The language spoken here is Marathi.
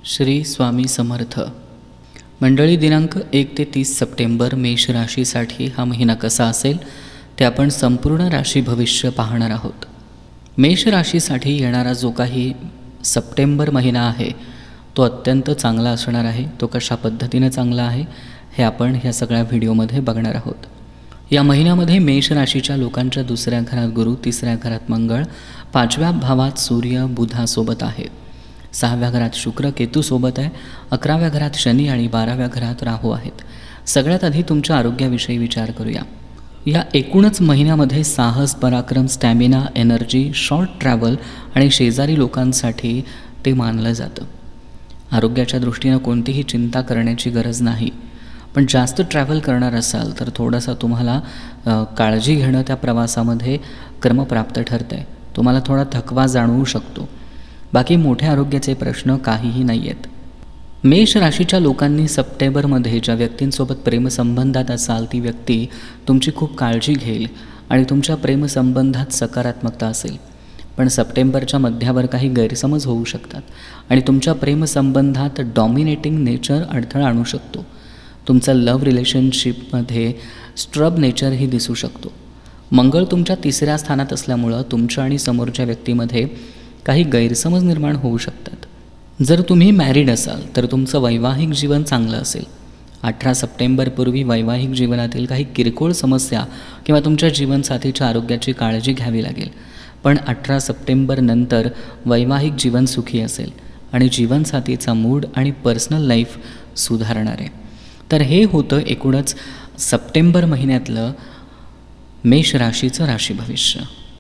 श्री स्वामी समर्थ मंडळी, दिनांक 1 ते 30 सप्टेंबर मेष राशीसाठी हा महिना कसा असेल ते आपण संपूर्ण राशी भविष्य पाहणार आहोत. मेष राशीसाठी येणारा जो काही सप्टेंबर महिना आहे तो अत्यंत चांगला असणार आहे. तो कशा पद्धतीने चांगला आहे हे आपण ह्या सगळ्या व्हिडिओमध्ये बघणार आहोत. या महिन्यामध्ये मेष राशीच्या लोकांच्या दुसऱ्या घरात गुरु, तिसऱ्या घरात मंगळ, पाचव्या भावात सूर्य बुधासोबत आहे, 6व्या घरात शुक्र केतूसोबत आहे, 11व्या घरात शनी आणि 12व्या घरात राहू आहेत. सगळ्यात आधी तुमच्या आरोग्याविषयी विचार करूया. या एकूणच महिन्यामध्ये साहस, पराक्रम, स्टॅमिना, एनर्जी, शॉर्ट ट्रॅव्हल आणि शेजारी लोकांसाठी ते मानलं जातं. आरोग्याच्या दृष्टीनं कोणतीही चिंता करण्याची गरज नाही. पण जास्त ट्रॅव्हल करणार असाल तर थोडासा तुम्हाला काळजी घेणं त्या प्रवासामध्ये क्रमप्राप्त ठरतं आहे. तुम्हाला थोडा थकवा जाणवू शकतो. बाकी मोठ्या आरोग्याचे प्रश्न काहीही नाही आहेत. मेष राशीच्या लोकांनी सप्टेंबरमध्ये ज्या व्यक्तींसोबत प्रेमसंबंधात असाल ती व्यक्ती तुमची खूप काळजी घेईल आणि तुमच्या प्रेमसंबंधात सकारात्मकता असेल. पण सप्टेंबरच्या मध्यावर काही गैरसमज होऊ शकतात आणि तुमच्या प्रेमसंबंधात डॉमिनेटिंग नेचर अडथळा आणू शकतो. तुमचं लव्ह रिलेशनशिपमध्ये स्ट्रब नेचरही दिसू शकतो. मंगळ तुमच्या 3ऱ्या स्थानात असल्यामुळं तुमच्या आणि समोरच्या व्यक्तीमध्ये काही गैरसमज निर्माण होऊ शकतात. जर तुम्ही मॅरिड असाल तर तुमचं वैवाहिक जीवन चांगलं असेल. 18 सप्टेंबरपूर्वी वैवाहिक जीवनातील काही किरकोळ समस्या किंवा तुमच्या जीवनसाथीच्या आरोग्याची काळजी घ्यावी लागेल. पण 18 सप्टेंबरनंतर वैवाहिक जीवन सुखी असेल आणि जीवनसाथीचा मूड आणि पर्सनल लाईफ सुधारणार आहे. तर हे होतं एकूणच सप्टेंबर महिन्यातलं मेष राशीचं राशी भविष्य.